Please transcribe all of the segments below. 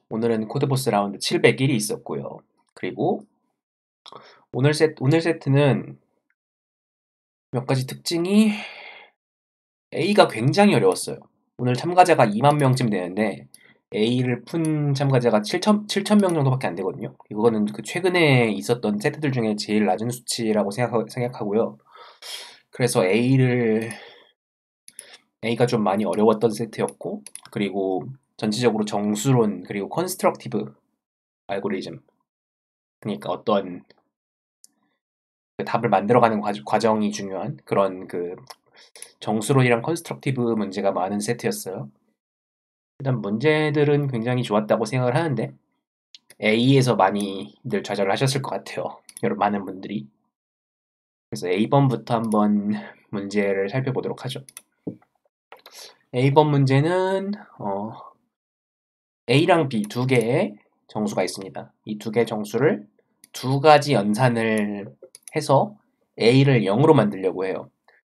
오늘은 코드보스 라운드 701이 있었고요. 그리고 오늘 세트는 몇 가지 특징이 A가 굉장히 어려웠어요. 오늘 참가자가 2만 명쯤 되는데 A를 푼 참가자가 7천 명 정도밖에 안 되거든요. 이거는 그 최근에 있었던 세트들 중에 제일 낮은 수치라고 생각하고요. 그래서 A가 좀 많이 어려웠던 세트였고, 그리고 전체적으로 정수론 그리고 컨스트럭티브 알고리즘, 그러니까 어떤 그 답을 만들어가는 과정이 중요한 그런 그 정수론이랑 컨스트럭티브 문제가 많은 세트였어요. 일단 문제들은 굉장히 좋았다고 생각을 하는데 A에서 많이들 좌절을 하셨을 것 같아요. 여러 많은 분들이. 그래서 A번부터 한번 문제를 살펴보도록 하죠. A번 문제는 A랑 B 두 개의 정수가 있습니다. 이 두 개의 정수를 두 가지 연산을 해서 A를 0으로 만들려고 해요.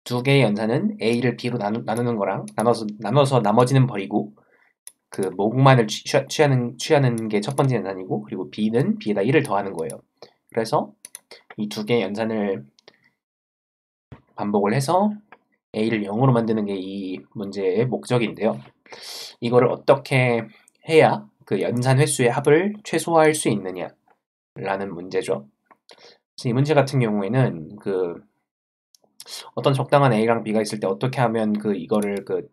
두 개의 연산은 A를 B로 나누는 거랑 나눠서 나머지는 버리고 그 모공만을 취하는 게 첫 번째 연산이고, 그리고 B는 B에다 1을 더하는 거예요. 그래서 이 두 개의 연산을 반복을 해서 A를 0으로 만드는 게 이 문제의 목적인데요. 이거를 어떻게 해야 그 연산 횟수의 합을 최소화할 수 있느냐라는 문제죠. 그래서 이 문제 같은 경우에는 그 어떤 적당한 A랑 B가 있을 때 어떻게 하면 그 이거를 그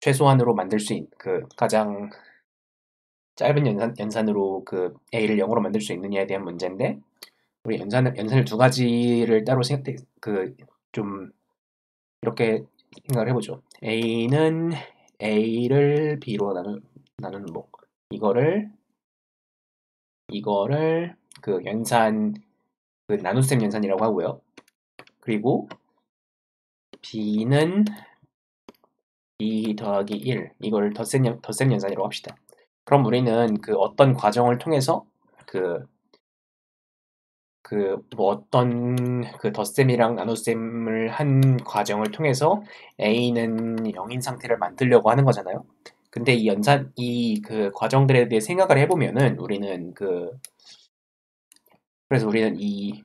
최소한으로 만들 수 있는 그 가장 짧은 연산으로 그 A를 0으로 만들 수 있느냐에 대한 문제인데, 우리 연산을 두 가지를 따로 좀 이렇게 생각을 해보죠. A는 A를 B로 나누는 목, 이거를 그 그 나눗셈 연산이라고 하고요. 그리고 B는 B 더하기 1, 이걸 덧셈 연산이라고 합시다. 그럼 우리는 그 어떤 과정을 통해서 그 뭐 어떤 그 덧셈이랑 나눗셈을 한 과정을 통해서 A는 0인 상태를 만들려고 하는 거잖아요. 근데 이 그 과정들에 대해 생각을 해보면은 그래서 우리는 이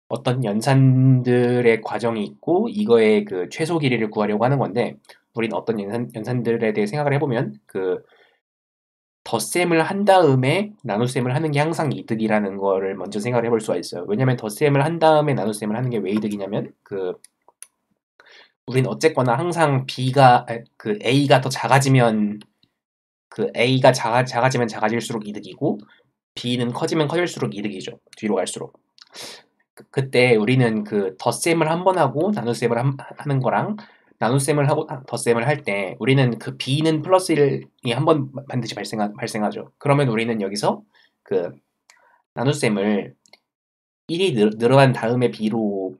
어떤 연산들의 과정이 있고 이거의 그 최소 길이를 구하려고 하는 건데, 우리는 어떤 연산들에 대해 생각을 해보면 그 덧셈을 한 다음에 나눗셈을 하는 게 항상 이득이라는 거를 먼저 생각을 해볼 수가 있어요. 왜냐면 덧셈을 한 다음에 나눗셈을 하는 게 왜 이득이냐면 우린 어쨌거나 항상 A가 더 작아지면 A가 작아지면 작아질수록 이득이고 B는 커지면 커질수록 이득이죠. 뒤로 갈수록. 그때 우리는 그 덧셈을 한 번 하고 나눗셈을 하는 거랑 나눗셈을 하고 덧셈을 할 때 우리는 그 B는 플러스 1이 한 번 반드시 발생하죠. 그러면 우리는 여기서 그 나눗셈을 1이 늘어난 다음에 B로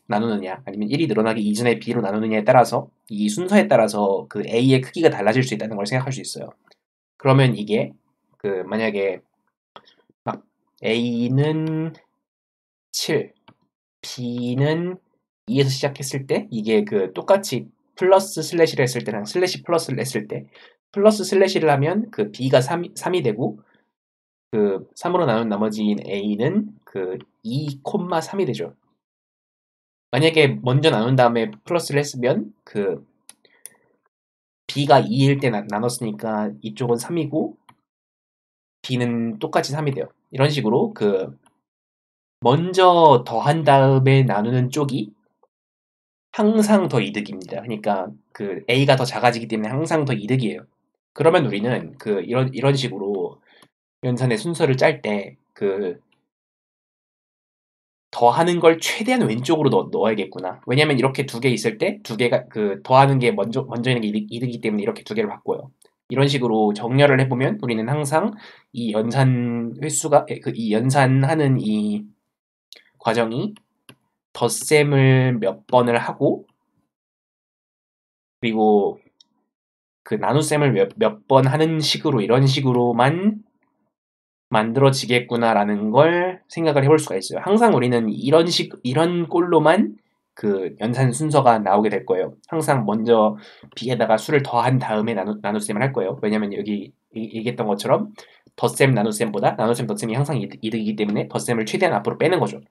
나누느냐 아니면 1이 늘어나기 이전에 B로 나누느냐에 따라서 이 순서에 따라서 그 A의 크기가 달라질 수 있다는 걸 생각할 수 있어요. 그러면 이게 그 만약에 막 A는 7, B는 2에서 시작했을 때 이게 그 똑같이 플러스 슬래시를 했을 때랑 슬래시 플러스를 했을 때 플러스 슬래시를 하면 그 B가 3이 되고 그 3으로 나눈 나머지인 A는 그 2,3이 되죠. 만약에 먼저 나눈 다음에 플러스를 했으면 그 B가 2일 때 나눴으니까 이쪽은 3이고 B는 똑같이 3이 돼요. 이런 식으로 그 먼저 더한 다음에 나누는 쪽이 항상 더 이득입니다. 그러니까 그 A가 더 작아지기 때문에 항상 더 이득이에요. 그러면 우리는 그 이런 식으로 연산의 순서를 짤 때 그 더하는 걸 최대한 왼쪽으로 넣어야겠구나. 왜냐면 이렇게 두 개 있을 때 두 개가 그 더하는 게 먼저 있는 게 이득이기 때문에 이렇게 두 개를 바꿔요. 이런 식으로 정렬을 해보면 우리는 항상 이 연산 횟수가 이 연산하는 이 과정이 덧셈을 몇 번을 하고 그리고 그 나눗셈을 몇 번 하는 식으로 이런 식으로만 만들어지겠구나라는 걸 생각을 해볼 수가 있어요. 항상 우리는 이런 꼴로만 그 연산 순서가 나오게 될 거예요. 항상 먼저 b에다가 수를 더한 다음에 나눗셈을 할 거예요. 왜냐면 여기 얘기했던 것처럼 덧셈 나눗셈보다 나눗셈 덧셈이 항상 이득이기 때문에 덧셈을 최대한 앞으로 빼는 거죠.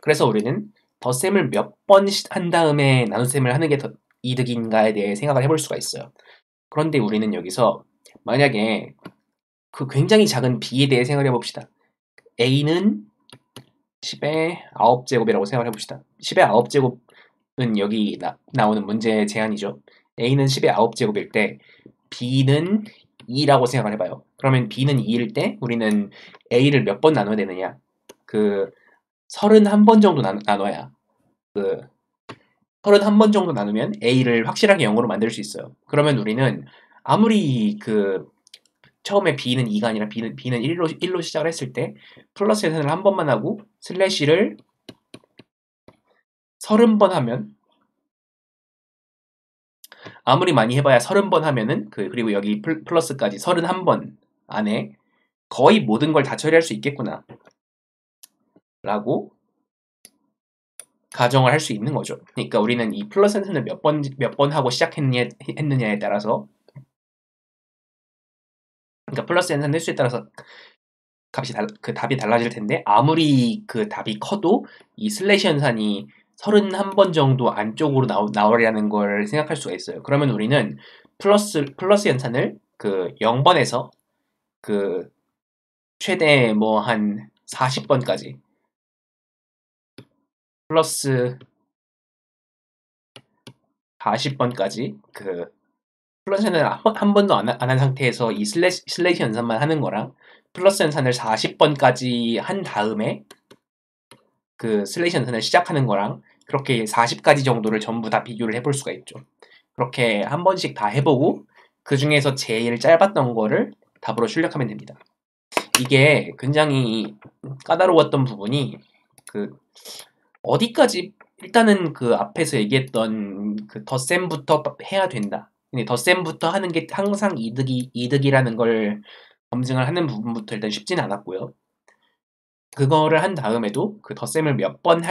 그래서 우리는 덧셈을 몇 번 한 다음에 나눗셈을 하는 게 더 이득인가에 대해 생각을 해볼 수가 있어요. 그런데 우리는 여기서 만약에 그 굉장히 작은 b에 대해 생각을 해봅시다. a는 10의 9제곱이라고 생각을 해봅시다. 10의 9제곱은 여기 나오는 문제 제한이죠. a는 10의 9제곱일 때 b는 2라고 생각을 해봐요. 그러면 b는 2일 때 우리는 a를 몇 번 나눠야 되느냐? 그 31번 정도 나눠야 그 31번 정도 나누면 a를 확실하게 0으로 만들 수 있어요. 그러면 우리는 아무리 그 처음에 b는 2가 아니라 b는 1로 시작을 했을 때 플러스 계산을 한 번만 하고 슬래시를 30번 하면 아무리 많이 해봐야 30번 하면은 그리고 여기 플러스까지 31번 안에 거의 모든 걸 다 처리할 수 있겠구나 라고 가정을 할 수 있는 거죠. 그러니까 우리는 이 플러스 계산을 몇 번 하고 시작했느냐에 따라서 그러니까 플러스 계산 횟수에 따라서 그 답이 달라질 텐데 아무리 그 답이 커도 이 슬래시 연산이 31번 정도 안쪽으로 나오려는 걸 생각할 수가 있어요. 그러면 우리는 플러스 연산을 그 0번에서 그 최대 뭐 한 40번까지 플러스 40번까지 그 플러스 연산을 한 번도 안 한 상태에서 이 슬래시 연산만 하는 거랑 플러스 연산을 40번까지 한 다음에 그 슬래시 연산을 시작하는 거랑 그렇게 40가지 정도를 전부 다 비교를 해볼 수가 있죠. 그렇게 한 번씩 다 해보고 그 중에서 제일 짧았던 거를 답으로 출력하면 됩니다. 이게 굉장히 까다로웠던 부분이 그 어디까지 일단은 그 앞에서 얘기했던 그 덧셈부터 해야 된다. 근데 덧셈부터 하는 게 항상 이득이라는 걸 검증을 하는 부분부터 일단 쉽지는 않았고요. 그거를 한 다음에도 그 덧셈을 몇 번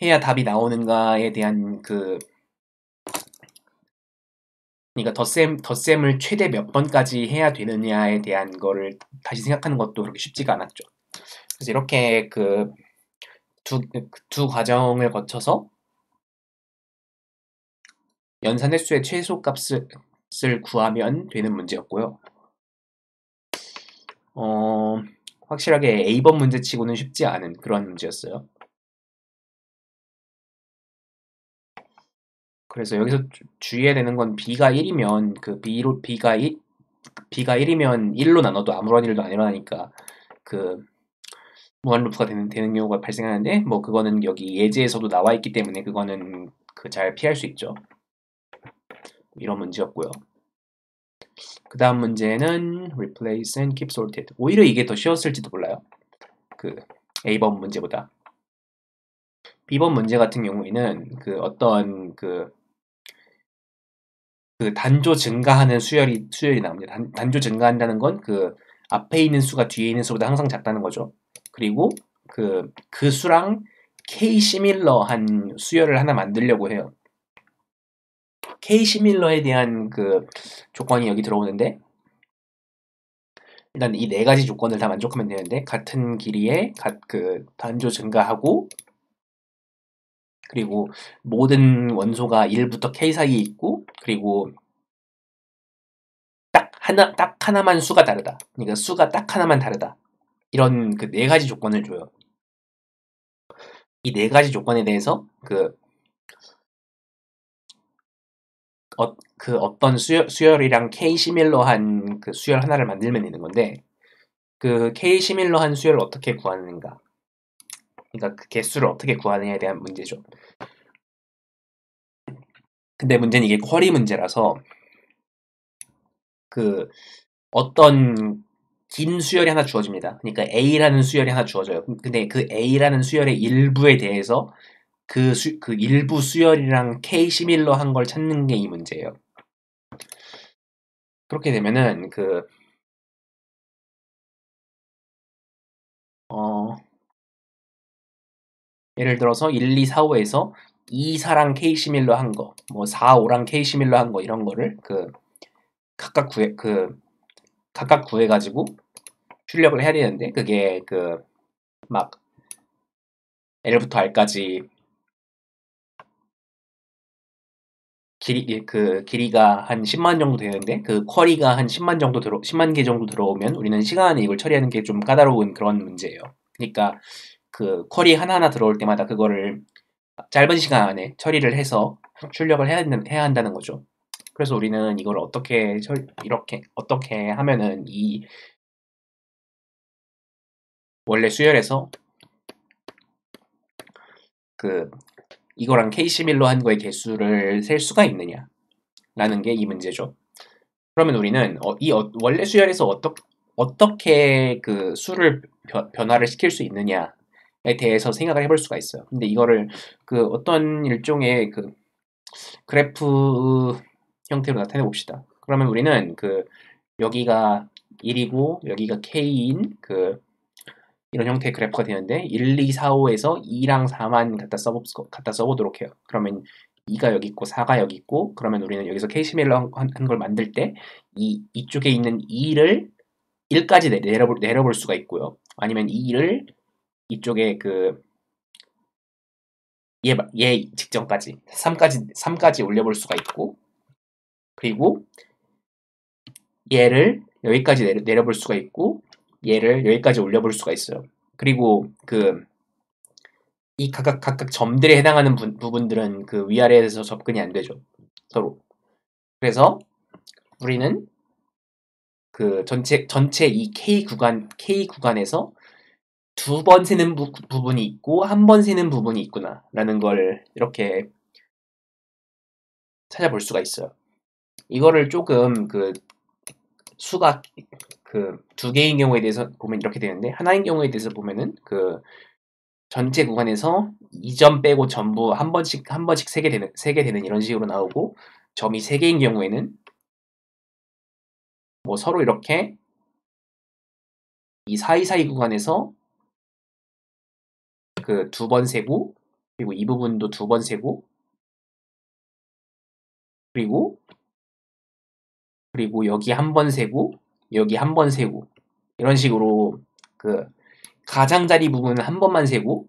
해야 답이 나오는가에 대한 그러니까 덧셈을 최대 몇 번까지 해야 되느냐에 대한 거를 다시 생각하는 것도 그렇게 쉽지가 않았죠. 그래서 이렇게 그 두 과정을 거쳐서 연산 횟수의 최소 값을 구하면 되는 문제였고요. 확실하게 A번 문제치고는 쉽지 않은 그런 문제였어요. 그래서 여기서 주의해야 되는 건 B가 1이면 B가 1이면 1로 나눠도 아무런 일도 안 일어나니까 그 무한 루프가 되는 경우가 발생하는데 뭐 그거는 여기 예제에서도 나와 있기 때문에 그거는 잘 피할 수 있죠. 이런 문제였고요. 그 다음 문제는 replace and keep sorted. 오히려 이게 더 쉬웠을지도 몰라요. 그 A번 문제보다. B번 문제 같은 경우에는 어떤 단조 증가하는 수열이 나옵니다. 단조 증가한다는 건 앞에 있는 수가 뒤에 있는 수보다 항상 작다는 거죠. 그리고 그 수랑 K 시밀러한 수열을 하나 만들려고 해요. K 시밀러에 대한 조건이 여기 들어오는데 일단 이 네 가지 조건을 다 만족하면 되는데 같은 길이에 단조 증가하고 그리고 모든 원소가 1부터 K 사이에 있고 그리고 딱 하나만 수가 다르다. 그러니까 수가 딱 하나만 다르다. 이런 네 가지 조건을 줘요. 이 네 가지 조건에 대해서 어떤 수열이랑 K 시밀러한 수열 하나를 만들면 되는 건데 K 시밀러한 수열을 어떻게 구하는가? 그러니까 그 개수를 어떻게 구하느냐에 대한 문제죠. 근데 문제는 이게 쿼리 문제라서 어떤 긴 수열이 하나 주어집니다. 그러니까 A라는 수열이 하나 주어져요. 근데 그 A라는 수열의 일부에 대해서 그 일부 수열이랑 K 시밀러한 걸 찾는 게 이 문제예요. 그렇게 되면은 예를 들어서 1, 2, 4, 5에서 2, 4랑 K 시밀러 한 거, 뭐 4, 5랑 K 시밀러 한 거 이런 거를 각각 구해가지고 출력을 해야 되는데 그게 막 L부터 R까지 길이가 한 10만 정도 되는데 그 쿼리가 한 10만 개 정도 들어오면 우리는 시간 안에 이걸 처리하는 게 좀 까다로운 그런 문제예요. 그러니까 그 쿼리 하나하나 들어올 때마다 그거를 짧은 시간 안에 처리를 해서 출력을 해야 한다는 거죠. 그래서 우리는 이걸 어떻게 하면은 이 원래 수열에서 그 이거랑 K11로 한 거의 개수를 셀 수가 있느냐라는 게 이 문제죠. 그러면 우리는 원래 수열에서 어떻게 그 수를 변화를 시킬 수 있느냐에 대해서 생각을 해볼 수가 있어요. 근데 이거를 어떤 일종의 그래프 형태로 나타내 봅시다. 그러면 우리는 여기가 1이고 여기가 K인 이런 형태의 그래프가 되는데 1, 2, 4, 5에서 2랑 4만 갖다 써보도록 해요. 그러면 2가 여기 있고 4가 여기 있고 그러면 우리는 여기서 K 시밀러 한 걸 만들 때 이쪽에 있는 2를 1까지 내려볼 수가 있고요. 아니면 2를 이쪽에 얘 직전까지 3까지 올려볼 수가 있고 그리고 얘를 여기까지 내려볼 수가 있고 얘를 여기까지 올려볼 수가 있어요. 그리고 이 각각 점들에 해당하는 부분들은 위아래에서 접근이 안 되죠. 서로. 그래서 우리는 전체 이 K 구간에서 두 번 세는 부분이 있고 한 번 세는 부분이 있구나라는 걸 이렇게 찾아볼 수가 있어요. 이거를 조금 수가 두 개인 경우에 대해서 보면 이렇게 되는데 하나인 경우에 대해서 보면은 전체 구간에서 2점 빼고 전부 한 번씩 세게 되는 이런 식으로 나오고 점이 3개인 경우에는 뭐 서로 이렇게 이 사이사이 구간에서 두 번 세고 그리고 이 부분도 두 번 세고 그리고 여기 한 번 세고 여기 한 번 세고 이런 식으로 가장자리 부분은 한 번만 세고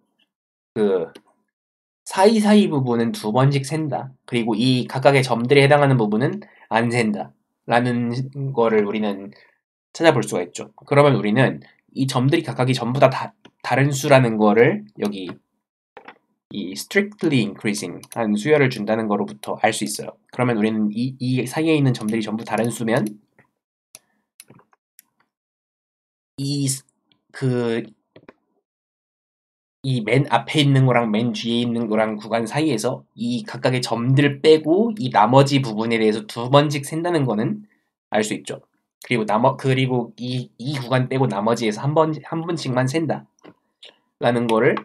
사이사이 부분은 두 번씩 센다. 그리고 이 각각의 점들에 해당하는 부분은 안 센다. 라는 거를 우리는 찾아볼 수가 있죠. 그러면 우리는 이 점들이 각각이 전부 다 다른 수라는 거를 여기 이 strictly increasing 한 수열을 준다는 거로부터 알 수 있어요. 그러면 우리는 이 사이에 있는 점들이 전부 다른 수면 이 맨 앞에 있는 거랑 맨 뒤에 있는 거랑 구간 사이에서 이 각각의 점들 빼고 이 나머지 부분에 대해서 두 번씩 센다는 거는 알 수 있죠. 그리고 이 구간 빼고 나머지에서 한 번씩만 센다. 라는 거를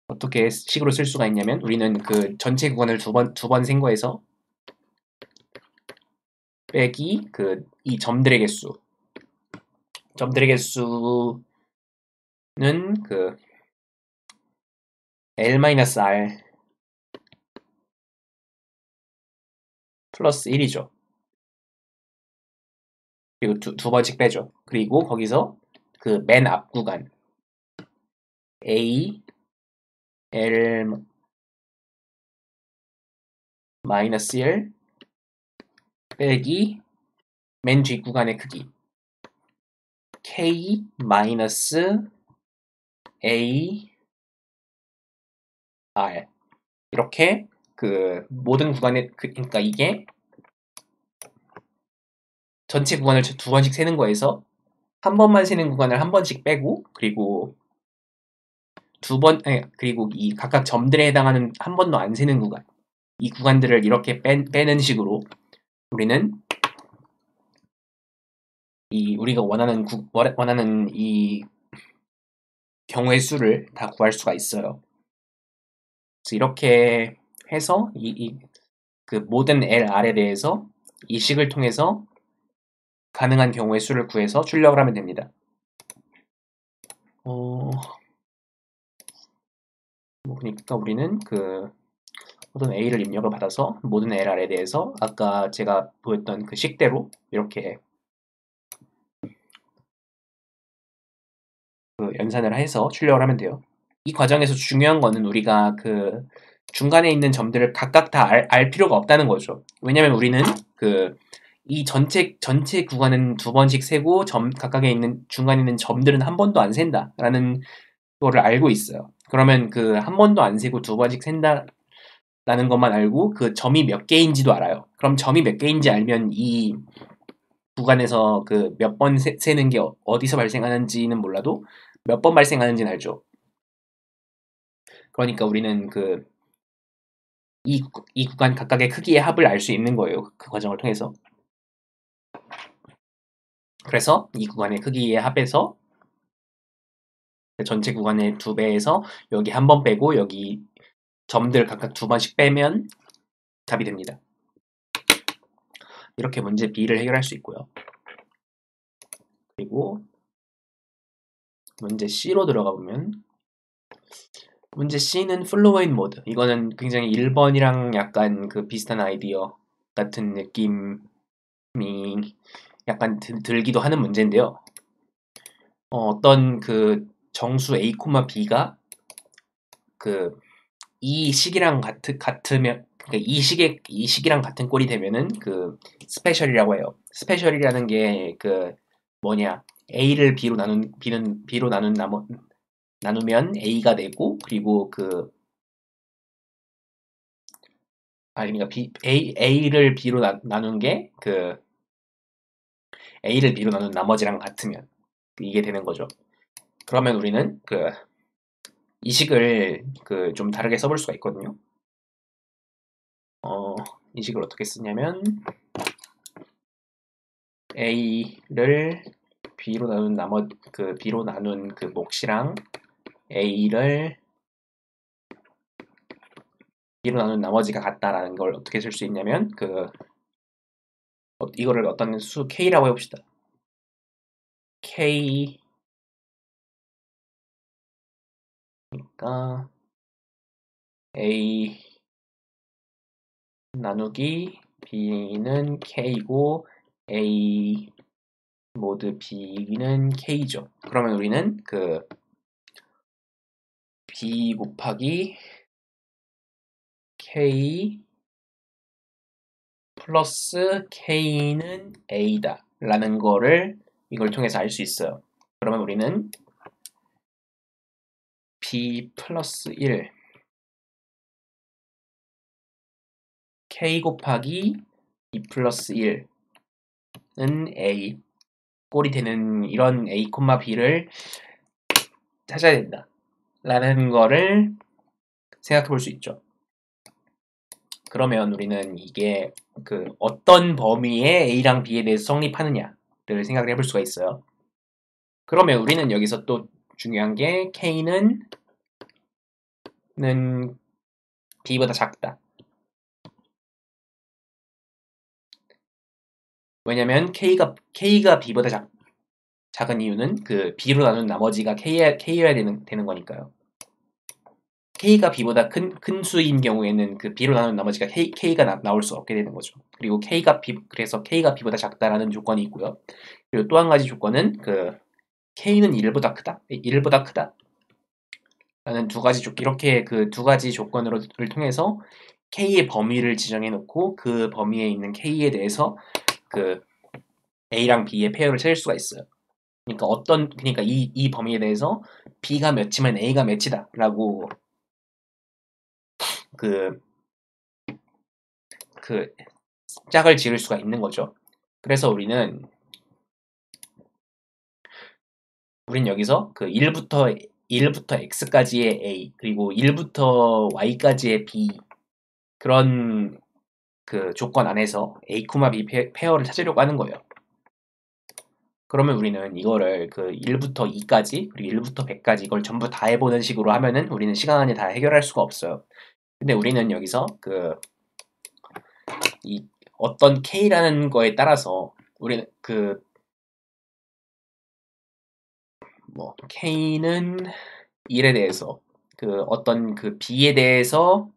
어떻게 식으로 쓸 수가 있냐면 우리는 전체 구간을 두 번 센 거에서 빼기 이 점들의 개수. 점들의 개수는 L-R 플러스 1이죠. 그리고 두 번씩 빼죠. 그리고 거기서 맨 앞 구간 A, L 마이너스 1 빼기 맨 뒤 구간의 크기 K 마이너스 A, R 이렇게 모든 구간의 그러니까 이게 전체 구간을 두 번씩 세는 거에서 한 번만 세는 구간을 한 번씩 빼고 그리고 그리고 이 각각 점들에 해당하는 한 번도 안 세는 구간 이 구간들을 이렇게 빼는 식으로 우리는 우리가 원하는 이 경우의 수를 다 구할 수가 있어요. 그래서 이렇게 해서 모든 LR에 대해서 이 식을 통해서 가능한 경우의 수를 구해서 출력을 하면 됩니다. 그러니까 우리는 그 어떤 A를 입력을 받아서 모든 LR에 대해서 아까 제가 보였던 그 식대로 이렇게 그 연산을 해서 출력을 하면 돼요. 이 과정에서 중요한 거는 우리가 그 중간에 있는 점들을 각각 다 알 필요가 없다는 거죠. 왜냐면 우리는 그 이 전체 구간은 두 번씩 세고 각각에 있는 중간에 있는 점들은 한 번도 안 센다라는 거를 알고 있어요. 그러면 그 한 번도 안 세고 두 번씩 센다라는 것만 알고 그 점이 몇 개인지도 알아요. 그럼 점이 몇 개인지 알면 이 구간에서 그 몇 번 세는 게 어디서 발생하는지는 몰라도 몇 번 발생하는지는 알죠. 그러니까 우리는 그 이 구간 각각의 크기의 합을 알 수 있는 거예요. 그 과정을 통해서. 그래서 이 구간의 크기의 합에서 전체 구간의 2배에서 여기 한 번 빼고 여기 점들 각각 2번씩 빼면 답이 됩니다. 이렇게 문제 B를 해결할 수 있고요. 그리고 문제 C로 들어가 보면 문제 C는 플로어인 모드. 이거는 굉장히 1번이랑 약간 그 비슷한 아이디어 같은 느낌이 약간 들기도 하는 문제인데요. 어떤 그 정수 A, B가 그 이 식이랑 같으면 그러니까 이 식이랑 같은 꼴이 되면은 그 스페셜이라고 해요. 스페셜이라는 게 그 뭐냐 A를 B로 나누면 A가 되고 그리고 그 그러니까 A를 B로 나눈 게 그 A를 B로 나눈 나머지랑 같으면 이게 되는 거죠. 그러면 우리는 그 이 식을 그 좀 다르게 써볼 수가 있거든요. 이 식을 어떻게 쓰냐면 A를 B로 나눈 B로 나눈 그 몫이랑 A를 B로 나눈 나머지가 같다라는 걸 어떻게 쓸 수 있냐면 이거를 어떤 수 K라고 해봅시다. K 그러니까 A 나누기 B는 K고 A 모드 B는 K죠. 그러면 우리는 그 B 곱하기 K 플러스 K는 A다 라는 거를 이걸 통해서 알 수 있어요. 그러면 우리는 B 플러스 1 K 곱하기 B 플러스 1은 A 꼴이 되는 이런 A, B를 찾아야 된다 라는 거를 생각해 볼 수 있죠. 그러면 우리는 이게 그 어떤 범위의 A랑 B에 대해서 성립하느냐를 생각을 해볼 수가 있어요. 그러면 우리는 여기서 또 중요한 게 K는 B보다 작다. 왜냐면 K가 B보다 작은 이유는 그 B로 나눈 나머지가 K여야 되는 거니까요. K가 B보다 큰 수인 경우에는 그 B로 나눈 나머지가 K가 나올 수 없게 되는 거죠. 그리고 그래서 K가 B보다 작다라는 조건이 있고요. 그리고 또 한 가지 조건은 그 K는 1보다 크다. 1보다 크다. 라는 이렇게 그 두 가지 조건을 통해서 K의 범위를 지정해 놓고 그 범위에 있는 K에 대해서 그 A랑 B의 페어를 찾을 수가 있어요. 그러니까 이 범위에 대해서 B가 몇이면 A가 몇이다라고 그 짝을 지을 수가 있는 거죠. 그래서 우린 여기서 그 1부터 x까지의 A 그리고 1부터 y까지의 B 그런 그 조건 안에서 A, B 페어를 찾으려고 하는 거예요. 그러면 우리는 이거를 그 1부터 2까지 그리고 1부터 100까지 이걸 전부 다 해보는 식으로 하면은 우리는 시간 안에 다 해결할 수가 없어요. 근데 우리는 여기서 이 어떤 K라는 거에 따라서 우리는 K는 1에 대해서 그 어떤 그 B에 대해서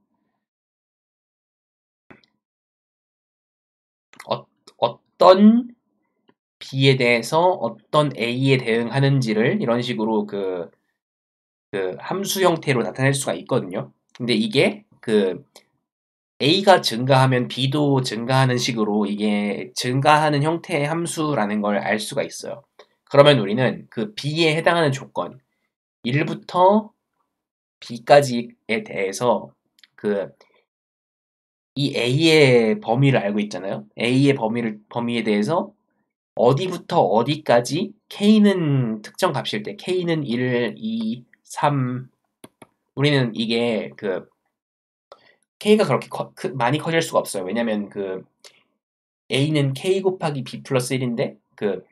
어떤 B에 대해서 어떤 A에 대응하는지를 이런 식으로 그 함수 형태로 나타낼 수가 있거든요. 근데 이게 그 A가 증가하면 B도 증가하는 식으로 이게 증가하는 형태의 함수라는 걸 알 수가 있어요. 그러면 우리는 그 B에 해당하는 조건 1부터 B까지에 대해서 그 이 A의 범위를 알고 있잖아요. A의 범위에 대해서 어디부터 어디까지 K는 특정 값일 때 K는 1, 2, 3 우리는 이게 그 K가 그렇게 많이 커질 수가 없어요. 왜냐면 그 A는 K 곱하기 B 플러스 1인데 그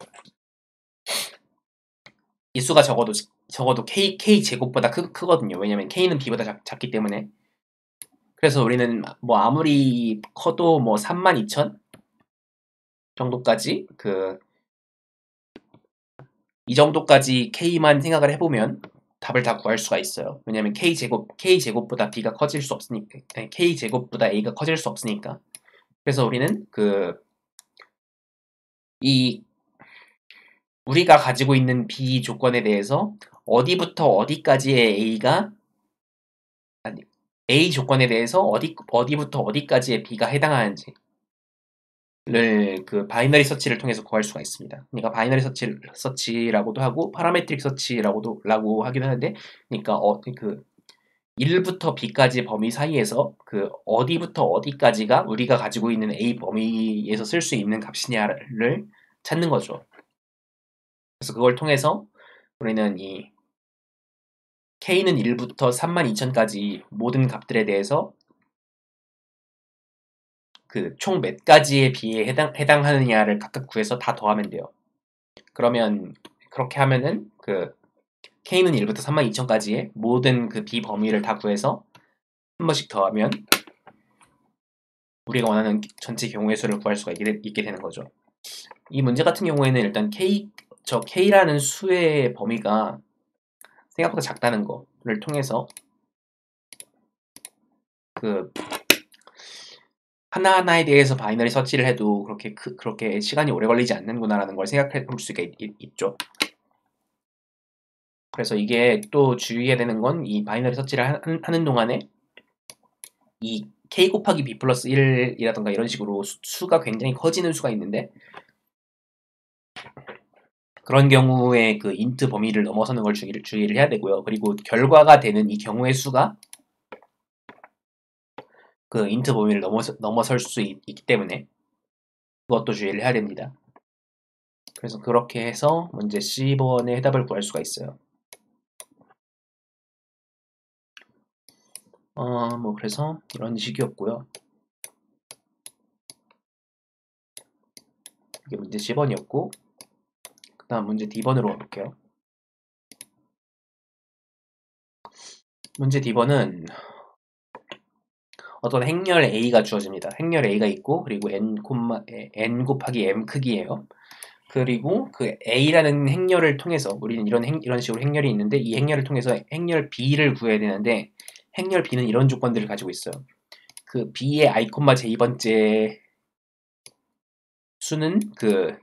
이 수가 적어도 K 제곱보다 크거든요. 왜냐면 K는 B보다 작기 때문에. 그래서 우리는 뭐 아무리 커도 뭐 32,000 정도까지 이 정도까지 K만 생각을 해보면 답을 다 구할 수가 있어요. 왜냐면 K제곱보다 B가 커질 수 없으니까, 아니, K제곱보다 A가 커질 수 없으니까. 그래서 우리는 이 우리가 가지고 있는 B 조건에 대해서 어디부터 어디까지의 A 조건에 대해서 어디부터 어디까지의 B가 해당하는지를 그 바이너리 서치를 통해서 구할 수가 있습니다. 그러니까 바이너리 서치라고도 하고 파라메트릭 서치라고 하기도 하는데, 그러니까 1부터 B까지 범위 사이에서 그 어디부터 어디까지가 우리가 가지고 있는 A 범위에서 쓸 수 있는 값이냐를 찾는 거죠. 그래서 그걸 통해서 우리는 이 K는 1부터 32,000까지 모든 값들에 대해서 그 총 몇 가지의 B에 해당하느냐를 각각 구해서 다 더하면 돼요. 그러면 그렇게 하면은 그 K는 1부터 32,000까지의 모든 그 B 범위를 다 구해서 한 번씩 더하면 우리가 원하는 전체 경우의 수를 구할 수가 있게 되는 거죠. 이 문제 같은 경우에는 일단 K라는 수의 범위가 생각보다 작다는 거를 통해서 그 하나하나에 대해서 바이너리 서치를 해도 그렇게 시간이 오래 걸리지 않는구나라는 걸 생각해 볼 수가 있죠. 그래서 이게 또 주의해야 되는 건 이 바이너리 서치를 하는 동안에 이 K 곱하기 B 플러스 1이라던가 이런 식으로 수가 굉장히 커지는 수가 있는데, 그런 경우에 그 인트 범위를 넘어서는 걸 주의를 해야 되고요. 그리고 결과가 되는 이 경우의 수가 그 인트 범위를 넘어설 수 있기 때문에 그것도 주의를 해야 됩니다. 그래서 그렇게 해서 문제 C번의 해답을 구할 수가 있어요. 뭐 그래서 이런 식이었고요. 이게 문제 C번이었고, 그 다음 문제 D번으로 가볼게요. 문제 D번은 어떤 행렬 A가 주어집니다. 행렬 A가 있고, 그리고 n 곱하기 m 크기예요. 그리고 그 A라는 행렬을 통해서 우리는 이런 식으로 행렬이 있는데, 이 행렬을 통해서 행렬 B를 구해야 되는데, 행렬 B는 이런 조건들을 가지고 있어요. 그 B의 i, j번째 수는 그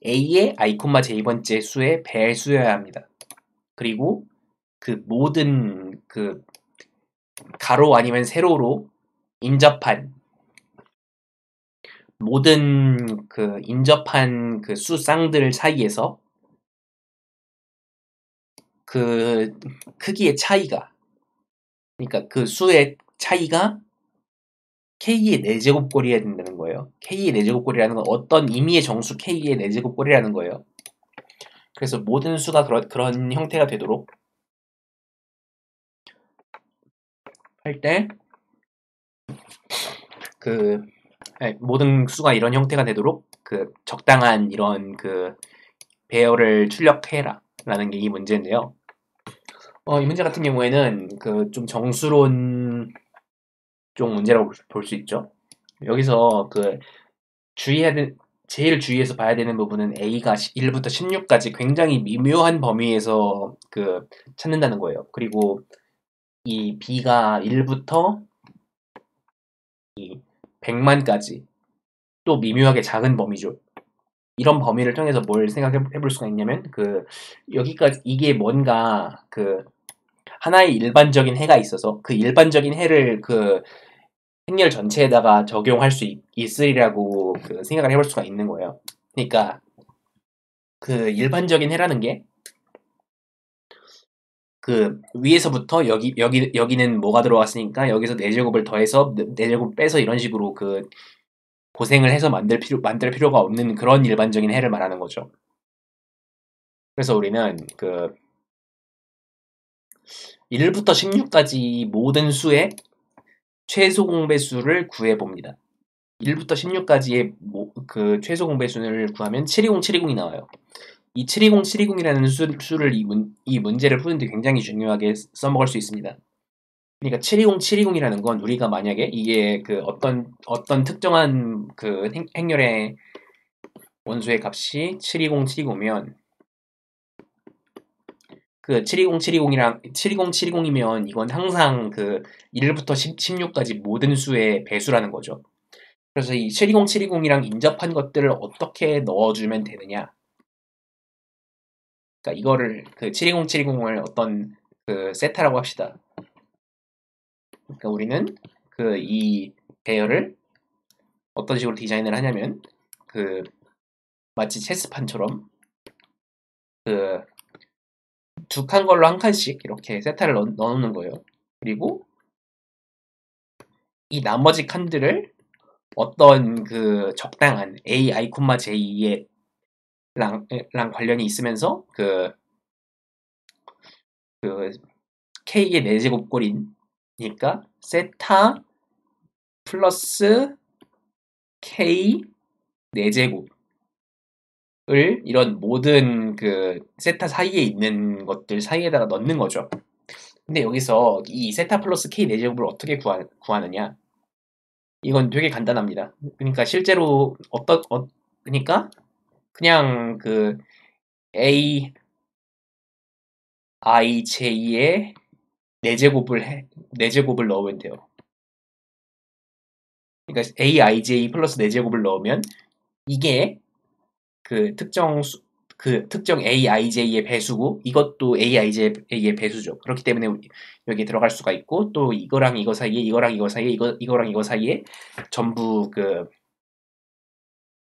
A의 i, j번째 수의 배수여야 합니다. 그리고 그 모든 그 가로 아니면 세로로 모든 인접한 그 수 쌍들 사이에서 그 크기의 차이가, 그러니까 그 수의 차이가 K의 4제곱꼴이어야 된다는 거예요. K의 4제곱꼴이라는 건 어떤 임의의 정수 K의 4제곱꼴이라는 거예요. 그래서 모든 수가 그런 형태가 되도록 할 때 모든 수가 이런 형태가 되도록 적당한 이런 배열을 출력해라 라는 게 이 문제인데요. 이 문제 같은 경우에는 좀 정수론 쪽 문제라고 볼 수 있죠. 여기서 제일 주의해서 봐야 되는 부분은 A가 1부터 16까지 굉장히 미묘한 범위에서 찾는다는 거예요. 그리고 이 b가 1부터 이 100만까지 또 미묘하게 작은 범위죠. 이런 범위를 통해서 뭘 생각해 볼 수가 있냐면 여기까지 이게 뭔가 하나의 일반적인 해가 있어서 그 일반적인 해를 행렬 전체에다가 적용할 수 있으리라고 생각을 해볼 수가 있는 거예요. 그러니까 일반적인 해라는 게 위에서부터 여기는 뭐가 들어왔으니까 여기서 4제곱을 더해서 4제곱 빼서 이런 식으로 고생을 해서 만들 필요가 없는 그런 일반적인 해를 말하는 거죠. 그래서 우리는 1부터 16까지 모든 수의 최소 공배수를 구해봅니다. 1부터 16까지의 최소 공배수를 구하면 720, 720이 나와요. 이 720, 720이라는 수를 이 문제를 푸는데 굉장히 중요하게 써먹을 수 있습니다. 그러니까 720, 720이라는 건 우리가 만약에 이게 어떤 특정한 행렬의 원소의 값이 720, 720이면 720, 720이면 이건 항상 1부터 16까지 모든 수의 배수라는 거죠. 그래서 이 720, 720이랑 인접한 것들을 어떻게 넣어주면 되느냐. 그러니까 이거를 720, 720을 어떤 세타라고 합시다. 그러니까 우리는 이 배열을 어떤 식으로 디자인을 하냐면 마치 체스판처럼 두 칸 걸로 한 칸씩 이렇게 세타를 넣어놓는 거예요. 그리고 이 나머지 칸들을 어떤 적당한 a, i, j의 랑 관련이 있으면서 k의 4제곱꼴이니까 세타 플러스 k 4제곱을 이런 모든 세타 사이에 있는 것들 사이에다가 넣는 거죠. 근데 여기서 이 세타 플러스 k 4제곱을 어떻게 구하느냐? 이건 되게 간단합니다. 그러니까 실제로 그러니까 그냥 a, i, j의 4제곱을 넣으면 돼요. 그러니까 aij 플러스 4제곱을 넣으면 이게 특정 aij의 배수고 이것도 aij의 배수죠. 그렇기 때문에 여기 들어갈 수가 있고 또 이거랑 이거 사이에 이거랑 이거 사이에 전부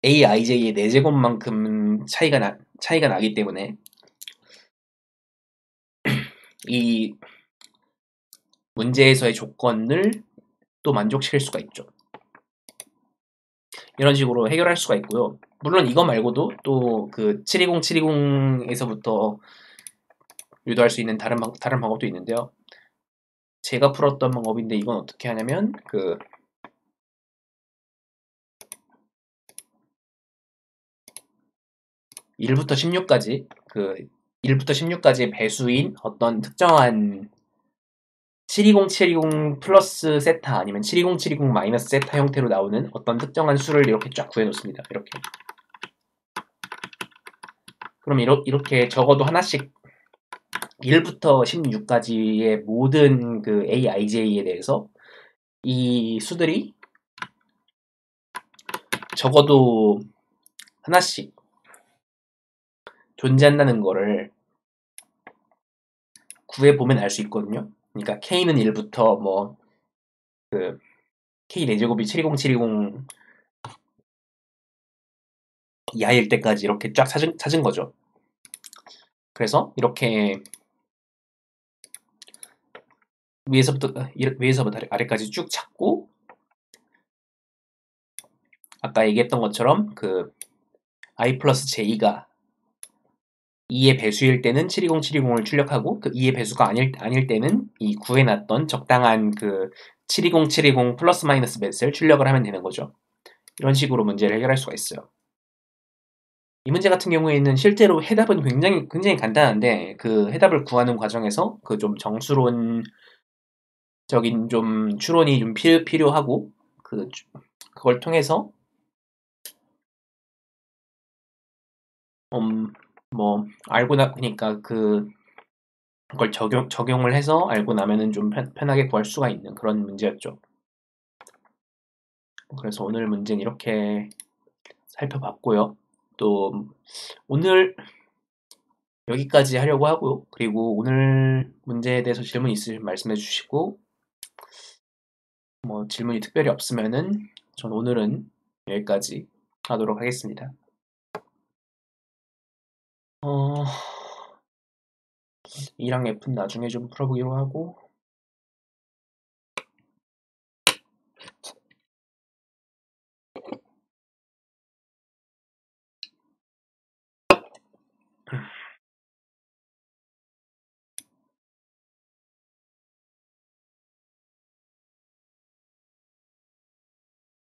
aij의 4제곱만큼 차이가 나기 때문에 이 문제에서의 조건을 또 만족시킬 수가 있죠. 이런 식으로 해결할 수가 있고요. 물론 이거 말고도 또 720, 720에서부터 유도할 수 있는 다른 방법도 있는데요. 제가 풀었던 방법인데 이건 어떻게 하냐면 1부터 16까지 1부터 16까지의 배수인 어떤 특정한 720, 720 플러스 세타 아니면 720, 720 마이너스 세타 형태로 나오는 어떤 특정한 수를 이렇게 쫙 구해놓습니다. 이렇게. 그럼 이렇게 적어도 하나씩 1부터 16까지의 모든 AIJ에 대해서 이 수들이 적어도 하나씩 존재한다는 거를 구해보면 알 수 있거든요. 그러니까 K는 1부터 K 4제곱이 720, 720 이하일 때까지 이렇게 쫙 찾은 거죠. 그래서 이렇게 위에서부터 아래까지 쭉 찾고 아까 얘기했던 것처럼 I 플러스 J가 2의 배수일 때는 720, 720을 출력하고 2의 배수가 아닐 때는 이 구해놨던 적당한 720, 720 플러스 마이너스 몇을 출력을 하면 되는 거죠. 이런 식으로 문제를 해결할 수가 있어요. 이 문제 같은 경우에는 실제로 해답은 굉장히 간단한데 해답을 구하는 과정에서 좀 정수론적인 좀 추론이 좀 필요하고 그걸 통해서 알고 나니까 그걸 적용을 해서 알고 나면은 좀 편하게 구할 수가 있는 그런 문제였죠. 그래서 오늘 문제는 이렇게 살펴봤고요. 또 오늘 여기까지 하려고 하고요. 그리고 오늘 문제에 대해서 질문 있으시면 말씀해 주시고, 뭐 질문이 특별히 없으면은 전 오늘은 여기까지 하도록 하겠습니다. 2랑 F는 나중에 좀 풀어보기로 하고,